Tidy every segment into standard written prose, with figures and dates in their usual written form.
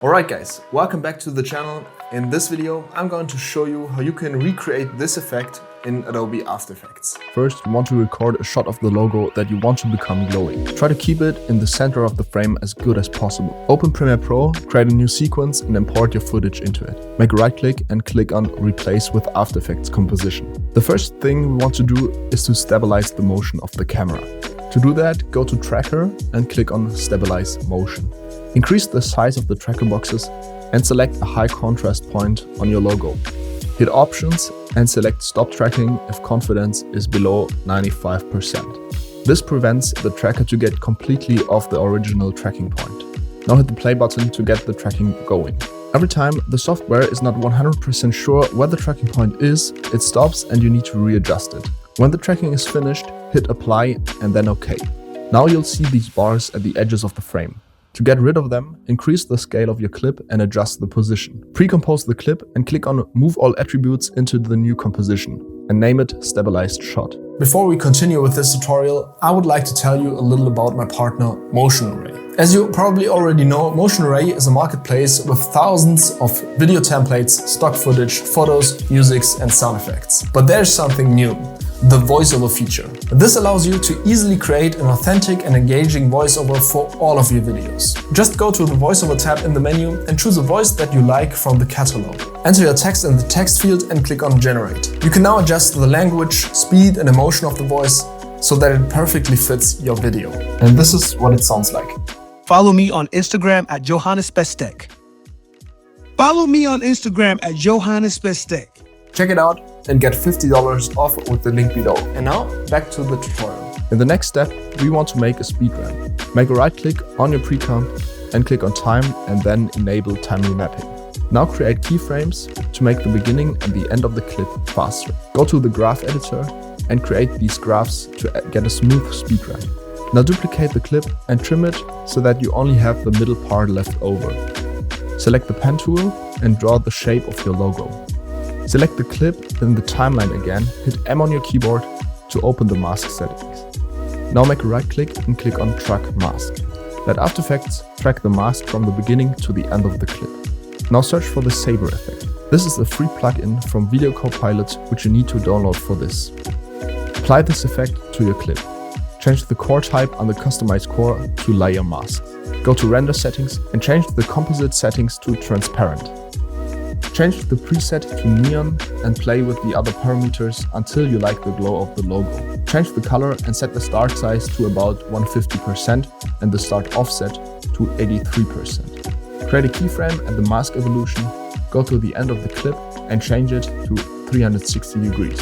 Alright guys, welcome back to the channel. In this video, I'm going to show you how you can recreate this effect in Adobe After Effects. First, you want to record a shot of the logo that you want to become glowing. Try to keep it in the center of the frame as good as possible. Open Premiere Pro, create a new sequence and import your footage into it. Make a right click and click on Replace with After Effects Composition. The first thing we want to do is to stabilize the motion of the camera. To do that, go to Tracker and click on Stabilize Motion. Increase the size of the tracker boxes and select a high contrast point on your logo. Hit Options and select Stop Tracking if confidence is below 95%. This prevents the tracker to get completely off the original tracking point. Now hit the play button to get the tracking going. Every time the software is not 100% sure where the tracking point is, it stops and you need to readjust it. When the tracking is finished, hit Apply and then OK. Now you'll see these bars at the edges of the frame. To get rid of them, increase the scale of your clip and adjust the position. Pre-compose the clip and click on Move All Attributes into the new composition and name it Stabilized Shot. Before we continue with this tutorial, I would like to tell you a little about my partner Motion Array. As you probably already know, Motion Array is a marketplace with thousands of video templates, stock footage, photos, musics and sound effects. But there's something new. The voiceover feature. This allows you to easily create an authentic and engaging voiceover for all of your videos. Just go to the voiceover tab in the menu and choose a voice that you like from the catalog. Enter your text in the text field and click on Generate. You can now adjust the language, speed and emotion of the voice so that it perfectly fits your video. And this is what it sounds like. Follow me on Instagram at Johannes Bestek. Follow me on Instagram at Johannes Bestek. Check it out and get $50 off with the link below. And now, back to the tutorial. In the next step, we want to make a speed ramp. Make a right click on your pre-comp and click on Time and then enable time remapping. Now create keyframes to make the beginning and the end of the clip faster. Go to the graph editor and create these graphs to get a smooth speed ramp. Now duplicate the clip and trim it so that you only have the middle part left over. Select the pen tool and draw the shape of your logo. Select the clip in the timeline again, hit M on your keyboard to open the mask settings. Now make a right click and click on Track Mask. Let After Effects track the mask from the beginning to the end of the clip. Now search for the Saber effect. This is a free plugin from Video Copilot which you need to download for this. Apply this effect to your clip. Change the core type on the customized core to Layer Mask. Go to Render Settings and change the composite settings to Transparent. Change the preset to neon and play with the other parameters until you like the glow of the logo. Change the color and set the start size to about 150% and the start offset to 83%. Create a keyframe and the mask evolution. Go to the end of the clip and change it to 360 degrees.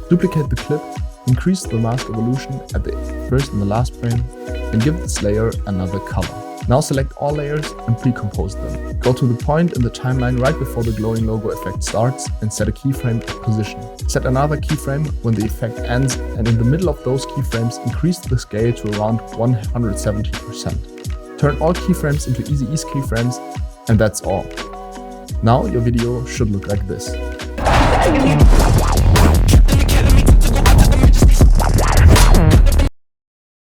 Duplicate the clip, increase the mask evolution at the first and the last frame and give this layer another color. Now select all layers and pre-compose them. Go to the point in the timeline right before the glowing logo effect starts and set a keyframe position. Set another keyframe when the effect ends and in the middle of those keyframes increase the scale to around 170%. Turn all keyframes into Easy Ease keyframes and that's all. Now your video should look like this.